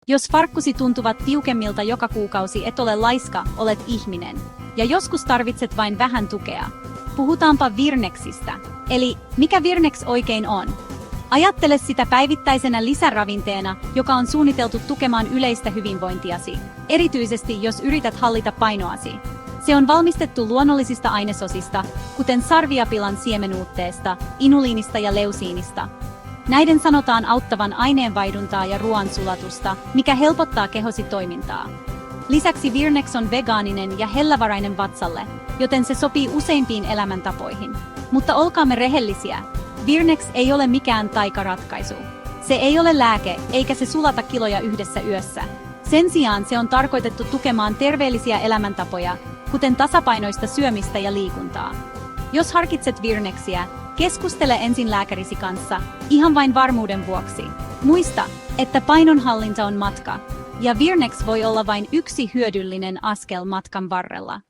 Jos farkkusi tuntuvat tiukemmilta joka kuukausi, et ole laiska, olet ihminen. Ja joskus tarvitset vain vähän tukea. Puhutaanpa Virnexistä. Eli mikä Virnex oikein on? Ajattele sitä päivittäisenä lisäravinteena, joka on suunniteltu tukemaan yleistä hyvinvointiasi, erityisesti jos yrität hallita painoasi. Se on valmistettu luonnollisista ainesosista, kuten sarviapilan siemenuutteesta, inuliinista ja leusiinista. Näiden sanotaan auttavan aineenvaihduntaa ja ruoansulatusta, mikä helpottaa kehosi toimintaa. Lisäksi Virnex on vegaaninen ja hellävarainen vatsalle, joten se sopii useimpiin elämäntapoihin. Mutta olkaamme rehellisiä, Virnex ei ole mikään taikaratkaisu. Se ei ole lääke, eikä se sulata kiloja yhdessä yössä. Sen sijaan se on tarkoitettu tukemaan terveellisiä elämäntapoja, kuten tasapainoista syömistä ja liikuntaa. Jos harkitset Virnexiä, keskustele ensin lääkärisi kanssa, ihan vain varmuuden vuoksi. Muista, että painonhallinta on matka, ja Virnex voi olla vain yksi hyödyllinen askel matkan varrella.